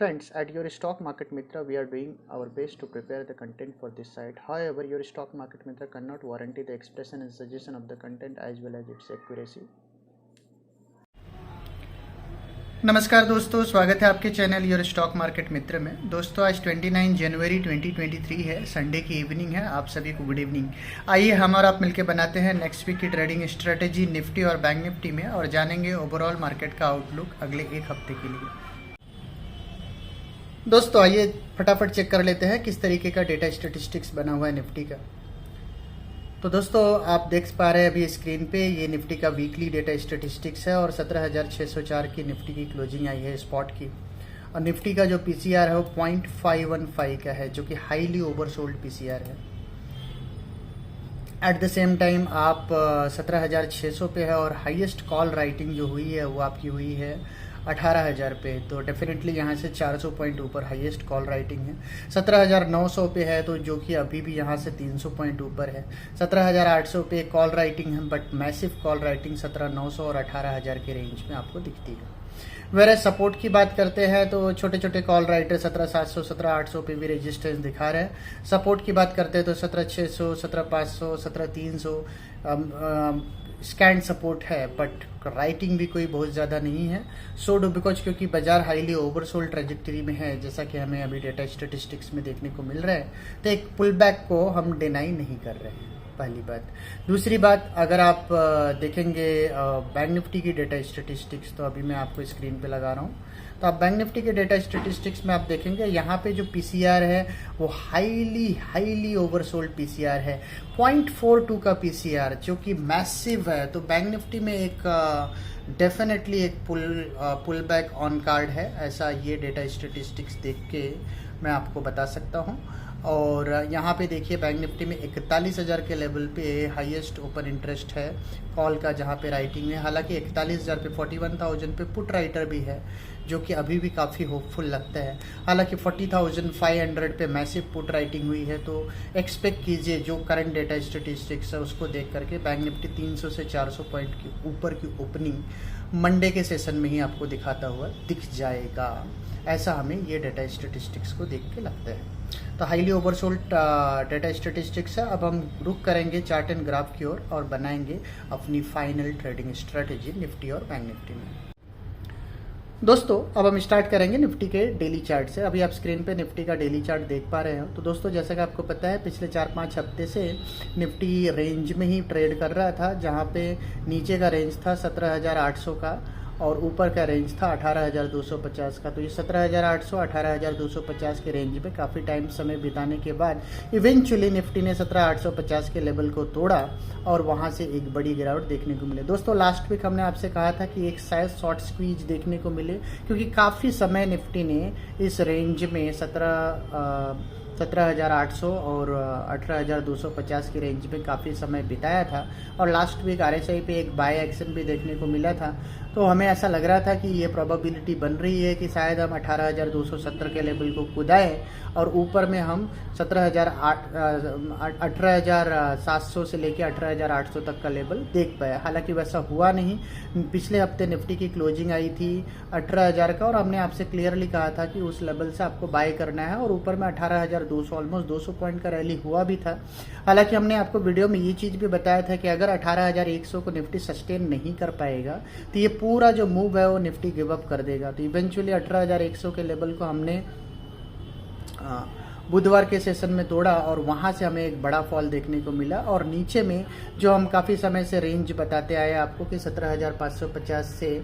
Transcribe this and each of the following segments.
Friends, at your Stock Market Mitra, we are doing our best to prepare the content for this site. However, your Stock Market Mitra cannot guarantee the expression and suggestion of the content as well as its accuracy. नमस्कार दोस्तों, स्वागत है आपके channel your stock market मित्र में। दोस्तों आज 29 जनवरी 2023 है, Sunday की इवनिंग है। आप सभी को गुड इवनिंग। आइए हम और आप मिलकर बनाते हैं नेक्स्ट वीक की ट्रेडिंग स्ट्रेटेजी निफ्टी और बैंक निफ्टी में और जानेंगे ओवरऑल मार्केट का आउटलुक अगले एक हफ्ते के लिए। दोस्तों आइए फटाफट चेक कर लेते हैं किस तरीके का डेटा स्टेटिस्टिक्स बना हुआ है निफ्टी का। तो दोस्तों आप देख पा रहे हैं अभी स्क्रीन पे ये निफ्टी का वीकली डेटा स्टेटिस्टिक्स है और 17,604 की निफ्टी की क्लोजिंग आई है स्पॉट की। और निफ्टी का जो पीसीआर है वो 0.515 का है, जो कि हाईली ओवरसोल्ड पीसीआर है। एट द सेम टाइम आप 17,600 पे है और हाईएस्ट कॉल राइटिंग जो हुई है वो आपकी हुई है 18,000 पे। तो डेफिनेटली यहाँ से 400 पॉइंट ऊपर हाईएस्ट कॉल राइटिंग है। 17,900 पे है तो जो कि अभी भी यहाँ से 300 पॉइंट ऊपर है। 17,800 पे कॉल राइटिंग है, बट मैसिव कॉल राइटिंग 17,900 और 18,000 के रेंज में आपको दिखती है। वेरे सपोर्ट की बात करते हैं तो छोटे छोटे कॉल राइटर 17,700 17,800 पे भी रेजिस्टेंस दिखा रहे हैं। सपोर्ट की बात करते हैं तो 17,600 17,500 17,300 स्कैंड सपोर्ट है, बट राइटिंग भी कोई बहुत ज़्यादा नहीं है। सो डू बिकॉज क्योंकि बाजार हाईली ओवरसोल्ड ट्रेजेक्टरी में है, जैसा कि हमें अभी डेटा स्टेटिस्टिक्स में देखने को मिल रहा है, तो एक पुल बैक को हम डिनाई नहीं कर रहे हैं, पहली बात। दूसरी बात, अगर आप देखेंगे बैंक निफ्टी की डेटा स्टेटिस्टिक्स, तो अभी मैं आपको स्क्रीन पे लगा रहा हूँ। तो आप बैंक निफ्टी के डेटा स्टेटिस्टिक्स में आप देखेंगे यहाँ पे जो पीसीआर है वो हाईली ओवरसोल्ड पीसीआर है। 0.42 का पीसीआर जो कि मैसिव है। तो बैंक निफ्टी में एक डेफिनेटली एक पुल बैक ऑन कार्ड है, ऐसा ये डेटा स्टेटिस्टिक्स देख के मैं आपको बता सकता हूँ। और यहाँ पे देखिए बैंक निफ्टी में 41,000 के लेवल पे हाईएस्ट ओपन इंटरेस्ट है कॉल का, जहाँ पे राइटिंग है। हालांकि 41,000 पे 41,000 पे पुट राइटर भी है, जो कि अभी भी काफ़ी होपफुल लगता है। हालांकि 40,500 पे मैसिव पुट राइटिंग हुई है। तो एक्सपेक्ट कीजिए जो करंट डेटा स्टेटिस्टिक्स है उसको देख करके बैंक निफ्टी 300 से 400 पॉइंट की ऊपर की ओपनिंग मंडे के सेशन में ही आपको दिखाता हुआ दिख जाएगा। ऐसा हमें ये डेटा स्टेटिस्टिक्स को देख के लगता है। तो हाईली ओवरसोल्ड डेटा स्टेटिस्टिक्स है। अब हम रुक करेंगे चार्ट एंड ग्राफ की ओर और बनाएंगे अपनी फाइनल ट्रेडिंग स्ट्रेटेजी निफ्टी और बैंक निफ्टी में। दोस्तों अब हम स्टार्ट करेंगे निफ्टी के डेली चार्ट से। अभी आप स्क्रीन पे निफ्टी का डेली चार्ट देख पा रहे हो। तो दोस्तों जैसा कि आपको पता है पिछले 4-5 हफ्ते से निफ्टी रेंज में ही ट्रेड कर रहा था, जहां पे नीचे का रेंज था 17,800 का और ऊपर का रेंज था 18,250 का। तो ये 17,800 18,250 के रेंज में काफ़ी टाइम समय बिताने के बाद इवेंचुअली निफ्टी ने 17,850 के लेवल को तोड़ा और वहाँ से एक बड़ी गिरावट देखने को मिले। दोस्तों लास्ट वीक हमने आपसे कहा था कि एक शायद शॉर्ट स्क्वीज देखने को मिले, क्योंकि काफ़ी समय निफ्टी ने इस रेंज में 17,800 और 18,250 की रेंज में काफ़ी समय बिताया था। और लास्ट वीक आरएसआई पे एक बाय एक्शन भी देखने को मिला था। तो हमें ऐसा लग रहा था कि ये प्रोबेबिलिटी बन रही है कि शायद हम 18,270 के लेवल को कूदाएं और ऊपर में हम 18,700 से लेकर 18,800 तक का लेवल देख पाए। हालांकि वैसा हुआ नहीं। पिछले हफ्ते निफ्टी की क्लोजिंग आई थी 18,000 का और हमने आपसे क्लियरली कहा था कि उस लेवल से आपको बाय करना है और ऊपर में 18,200 ऑलमोस्ट 200 पॉइंट का रैली हुआ भी था। हालांकि हमने आपको वीडियो में ये चीज़ भी बताया था कि अगर 18,100 को निफ्टी सस्टेन नहीं कर पाएगा तो ये पूरा जो मूव है वो निफ्टी गिव अप कर देगा। तो इवेंचुअली 18,100 के लेवल को हमने बुधवार के सेशन में तोड़ा और वहां से हमें एक बड़ा फॉल देखने को मिला। और नीचे में जो हम काफ़ी समय से रेंज बताते आए आपको कि 17,550 से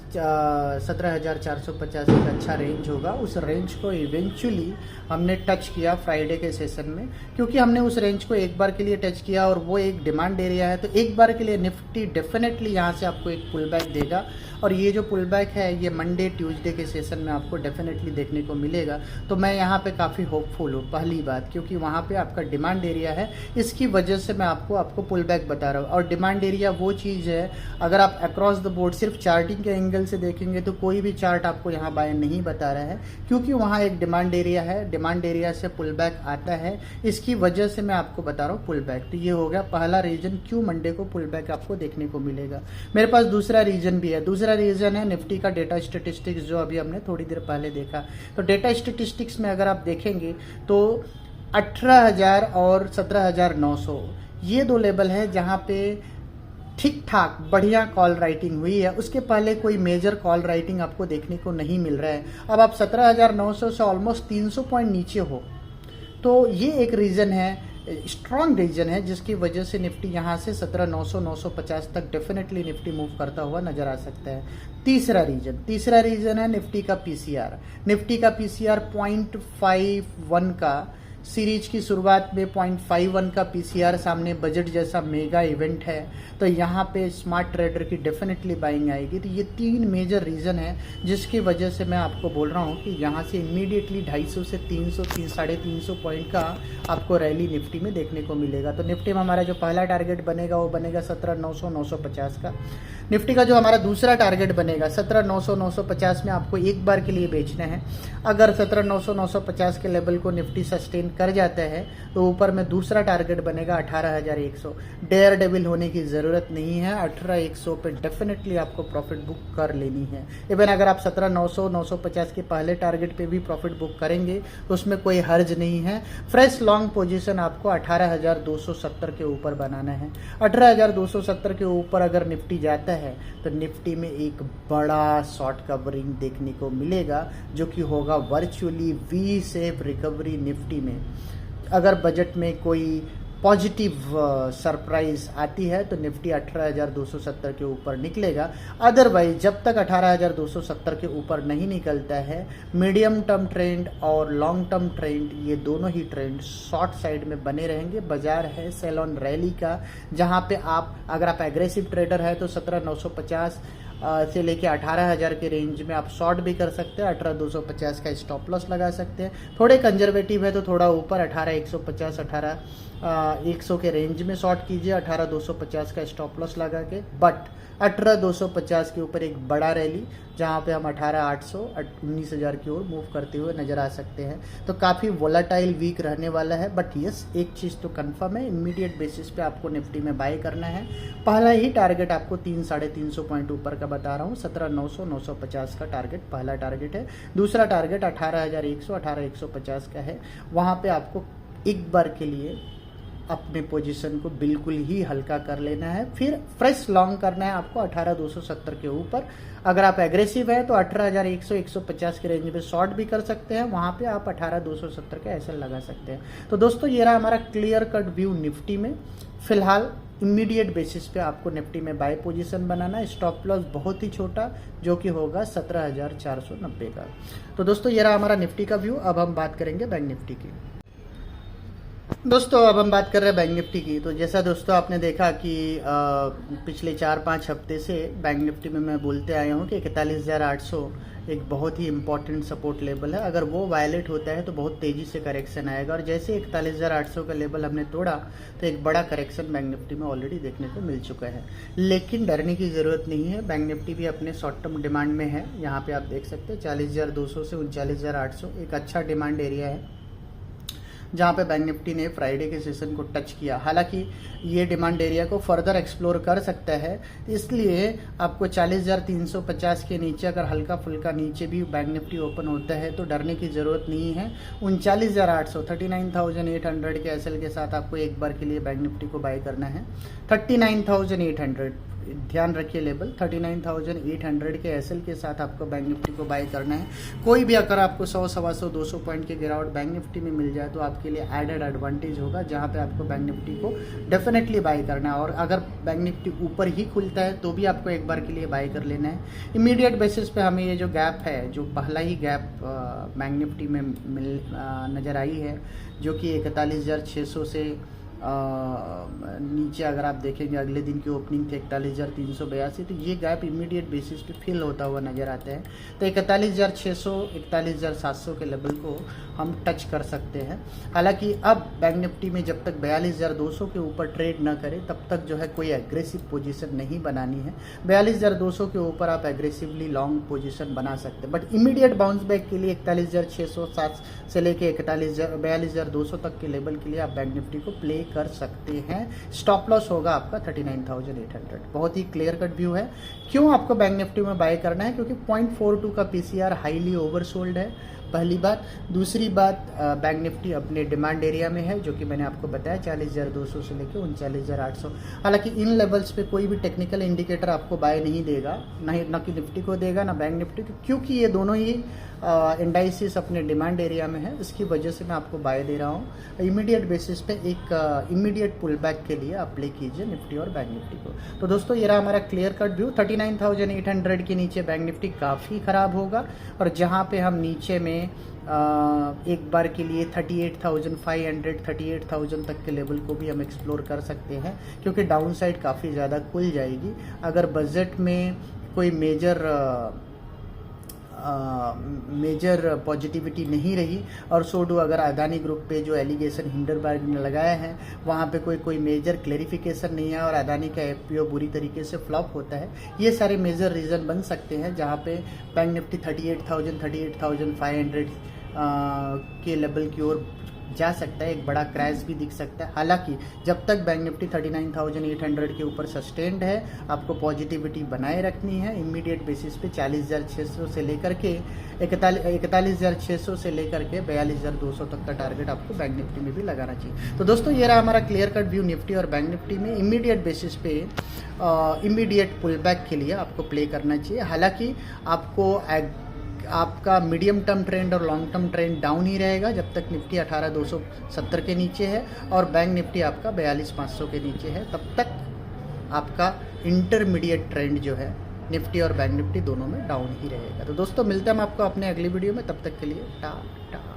17,450 एक अच्छा रेंज होगा, उस रेंज को इवेंचुअली हमने टच किया फ्राइडे के सेशन में। क्योंकि हमने उस रेंज को एक बार के लिए टच किया और वो एक डिमांड एरिया है, तो एक बार के लिए निफ्टी डेफिनेटली यहाँ से आपको एक पुल बैक देगा। और ये जो पुल बैक है ये मंडे ट्यूसडे के सेशन में आपको डेफिनेटली देखने को मिलेगा। तो मैं यहाँ पे काफ़ी होपफुल हूँ, पहली बात, क्योंकि वहाँ पे आपका डिमांड एरिया है। इसकी वजह से मैं आपको पुल बैक बता रहा हूँ। और डिमांड एरिया वो चीज़ है, अगर आप अक्रॉस द बोर्ड सिर्फ चार्टिंग के एंगल एंगल से देखेंगे तो कोई भी चार्ट आपको यहाँ बाय नहीं बता रहा है, क्योंकि वहाँ एक डिमांड एरिया है, डिमांड एरिया से पुल बैक आता है, इसकी वजह से मैं आपको बता रहा हूँ पुल बैक। तो ये हो गया पहला रीजन क्यों मंडे को पुल बैक आपको देखने को मिलेगा। मेरे पास दूसरा रीजन भी है, दूसरा रीजन है निफ्टी का डेटा स्टेटिस्टिक्स, जो अभी हमने थोड़ी देर पहले देखा। तो डेटा स्टेटिस्टिक्स में अगर आप देखेंगे तो 18,000 और 17,900 ये दो लेवल है जहाँ पे ठीक ठाक बढ़िया कॉल राइटिंग हुई है। उसके पहले कोई मेजर कॉल राइटिंग आपको देखने को नहीं मिल रहा है। अब आप 17,900 से ऑलमोस्ट 300 पॉइंट नीचे हो, तो ये एक रीज़न है, स्ट्रॉन्ग रीजन है, जिसकी वजह से निफ्टी यहाँ से 17,900 950 तक डेफिनेटली निफ्टी मूव करता हुआ नजर आ सकता है। तीसरा रीजन है निफ्टी का पीसीआर। निफ्टी का पीसीआर 0.51 का, सीरीज की शुरुआत में 0.51 का पीसीआर सामने बजट जैसा मेगा इवेंट है, तो यहाँ पे स्मार्ट ट्रेडर की डेफिनेटली बाइंग आएगी। तो ये 3 मेजर रीज़न है जिसकी वजह से मैं आपको बोल रहा हूँ कि यहाँ से इमीडिएटली 250 से 300 350 पॉइंट का आपको रैली निफ्टी में देखने को मिलेगा। तो निफ्टी में हमारा जो पहला टारगेट बनेगा वो बनेगा 17,900 950 का। निफ्टी का जो हमारा दूसरा टारगेट बनेगा 17,900 950 में आपको एक बार के लिए बेचना है। अगर 17,900 950 के लेवल को निफ्टी सस्टेन कर जाता है तो ऊपर में दूसरा टारगेट बनेगा 18,100। डेयर डेविल होने की ज़रूरत नहीं है, 18,100 पे डेफिनेटली आपको प्रॉफिट बुक कर लेनी है। इवन अगर आप 17,900 950 के पहले टारगेट पे भी प्रॉफिट बुक करेंगे तो उसमें कोई हर्ज नहीं है। फ्रेश लॉन्ग पोजीशन आपको 18,270 के ऊपर बनाना है। 18,270 के ऊपर अगर निफ्टी जाता है तो निफ्टी में एक बड़ा शॉर्ट कवरिंग देखने को मिलेगा, जो कि होगा virtually V shape recovery Nifty में। अगर बजट में कोई पॉजिटिव सरप्राइज आती है तो निफ्टी 18,270 के ऊपर निकलेगा। अदरवाइज जब तक 18,270 के ऊपर नहीं निकलता है, मीडियम टर्म ट्रेंड और लॉन्ग टर्म ट्रेंड, ये दोनों ही ट्रेंड शॉर्ट साइड में बने रहेंगे। बाजार है सेल ऑन रैली का, जहां पे आप अगर आप एग्रेसिव ट्रेडर है तो 17,950 से लेके 18,000 के रेंज में आप शॉर्ट भी कर सकते हैं। 18,250 का स्टॉप लॉस लगा सकते हैं। थोड़े कंजर्वेटिव है तो थोड़ा ऊपर 18,150 18,100 के रेंज में शॉर्ट कीजिए 18,250 का स्टॉप लॉस लगा के। बट 18,250 के ऊपर एक बड़ा रैली जहां पे हम 18,800 19,000 की ओर मूव करते हुए नजर आ सकते हैं। तो काफ़ी वोलाटाइल वीक रहने वाला है। बट यस, एक चीज़ तो कंफर्म है, इमीडिएट बेसिस पे आपको निफ्टी में बाय करना है। पहला ही टारगेट आपको 300-350 पॉइंट ऊपर का बता रहा हूँ, 17,900 950 का टारगेट पहला टारगेट है। दूसरा टारगेट 18,100 18,150 का है। वहाँ पे आपको एक बार के लिए अपने पोजीशन को बिल्कुल ही हल्का कर लेना है, फिर फ्रेश लॉन्ग करना है आपको 18,270 के ऊपर। अगर आप एग्रेसिव है तो 18,100 150 के रेंज में शॉर्ट भी कर सकते हैं, वहां पे आप 18,270 का एसएल लगा सकते हैं। तो दोस्तों ये रहा हमारा क्लियर कट व्यू निफ्टी में। फिलहाल इमीडिएट बेसिस पे आपको निफ्टी में बाय पोजीशन बनाना है। स्टॉप लॉस बहुत ही छोटा, जो कि होगा 17,490 का। तो दोस्तों ये रहा हमारा निफ्टी का व्यू। अब हम बात करेंगे बैंक निफ्टी की। दोस्तों अब हम बात कर रहे हैं बैंक निफ्टी की। तो जैसा दोस्तों आपने देखा कि पिछले 4-5 हफ्ते से बैंक निफ्टी में मैं बोलते आया हूँ कि 41,800 एक बहुत ही इंपॉर्टेंट सपोर्ट लेवल है। अगर वो वायलेट होता है तो बहुत तेज़ी से करेक्शन आएगा, और जैसे 41,800 का लेवल हमने तोड़ा तो एक बड़ा करेक्शन बैंक निफ्टी में ऑलरेडी देखने को मिल चुका है। लेकिन डरने की ज़रूरत नहीं है, बैंक निफ्टी भी अपने शॉर्ट टर्म डिमांड में है। यहाँ पे आप देख सकते हैं 40,200 से 39,800 एक अच्छा डिमांड एरिया है, जहाँ पे बैंक निफ्टी ने फ्राइडे के सेशन को टच किया। हालांकि ये डिमांड एरिया को फर्दर एक्सप्लोर कर सकता है, इसलिए आपको 40,350 के नीचे अगर हल्का फुल्का नीचे भी बैंक निफ्टी ओपन होता है तो डरने की ज़रूरत नहीं है। 39,800 39,800 के एसएल के साथ आपको एक बार के लिए बैंक निफ्टी को बाय करना है। 39,800 ध्यान रखिए, लेवल 39,800 के एसएल के साथ आपको बैंक निफ्टी को बाय करना है। कोई भी अगर आपको 100 125 200 पॉइंट के गिरावट बैंक निफ्टी में मिल जाए तो आपके लिए एडेड एडवांटेज होगा, जहां पे आपको बैंक निफ्टी को डेफिनेटली बाय करना है। और अगर बैंक निफ्टी ऊपर ही खुलता है तो भी आपको एक बार के लिए बाय कर लेना है। इमीडिएट बेसिस पे हमें ये जो गैप है, जो पहला ही गैप बैंक निफ्टी में नज़र आई है, जो कि 41,600 से नीचे अगर आप देखेंगे अगले दिन की ओपनिंग थी 41,382, तो ये गैप इमीडिएट बेसिस पे फिल होता हुआ नज़र आता है। तो 41,600 41,700 के लेवल को हम टच कर सकते हैं। हालांकि अब बैंक निफ्टी में जब तक 42,200 के ऊपर ट्रेड ना करे तब तक जो है कोई एग्रेसिव पोजीशन नहीं बनानी है। 42,200 के ऊपर आप एग्रेसिवली लॉन्ग पोजीशन बना सकते हैं, बट इमीडिएट बाउंस बैक के लिए 41,607 से लेके 42,200 तक के लेवल के लिए आप बैंक निफ्टी को प्ले कर सकते हैं। स्टॉप लॉस होगा आपका 39,800। बहुत ही क्लियर कट व्यू है। क्यों आपको बैंक निफ्टी में बाय करना है? क्योंकि 0.42 का पीसीआर हाईली ओवरसोल्ड है, पहली बात। दूसरी बात, बैंक निफ्टी अपने डिमांड एरिया में है, जो कि मैंने आपको बताया 40,200 से लेकर 39,800। हालांकि इन लेवल्स पे कोई भी टेक्निकल इंडिकेटर आपको बाय नहीं देगा, ना कि निफ्टी को देगा ना बैंक निफ्टी को, क्योंकि ये दोनों ही इंडाइसिस अपने डिमांड एरिया में है। इसकी वजह से मैं आपको बाय दे रहा हूँ। इमीडिएट बेसिस पे एक इमीडिएट पुल बैक के लिए आप प्ले कीजिए निफ्टी और बैंक निफ्टी को। तो दोस्तों ये रहा हमारा क्लियर कट व्यू। 39,800 के नीचे बैंक निफ्टी काफ़ी ख़राब होगा, और जहाँ पे हम नीचे में एक बार के लिए 38,500 38,000 तक के लेवल को भी हम एक्सप्लोर कर सकते हैं, क्योंकि डाउन साइड काफ़ी ज़्यादा खुल जाएगी। अगर बजट में कोई मेजर पॉजिटिविटी नहीं रही, और सोडू अगर अदानी ग्रुप पे जो एलिगेशन हिंडरबर्ग ने लगाया है वहाँ पे कोई मेजर क्लेरिफिकेशन नहीं है, और अदानी का एफपीओ बुरी तरीके से फ्लॉप होता है, ये सारे मेजर रीज़न बन सकते हैं जहाँ पे बैंक निफ्टी 38,000 38,500 के लेवल की ओर जा सकता है। एक बड़ा क्रैश भी दिख सकता है। हालांकि जब तक बैंक निफ्टी 39,800 के ऊपर सस्टेन्ड है, आपको पॉजिटिविटी बनाए रखनी है। इमीडिएट बेसिस पे 40,600 से लेकर के 41,600 से लेकर के 42,200 तक का टारगेट आपको बैंक निफ्टी में भी लगाना चाहिए। तो दोस्तों ये रहा हमारा क्लियर कट व्यू निफ्टी और बैंक निफ्टी में। इमीडिएट बेसिस पे इमीडिएट पुल बैक के लिए आपको प्ले करना चाहिए। हालांकि आपका मीडियम टर्म ट्रेंड और लॉन्ग टर्म ट्रेंड डाउन ही रहेगा जब तक निफ्टी 18,270 के नीचे है और बैंक निफ्टी आपका 42,500 के नीचे है। तब तक आपका इंटरमीडिएट ट्रेंड जो है निफ्टी और बैंक निफ्टी दोनों में डाउन ही रहेगा। तो दोस्तों मिलते हैं हम आपको अपने अगली वीडियो में, तब तक के लिए टाटा।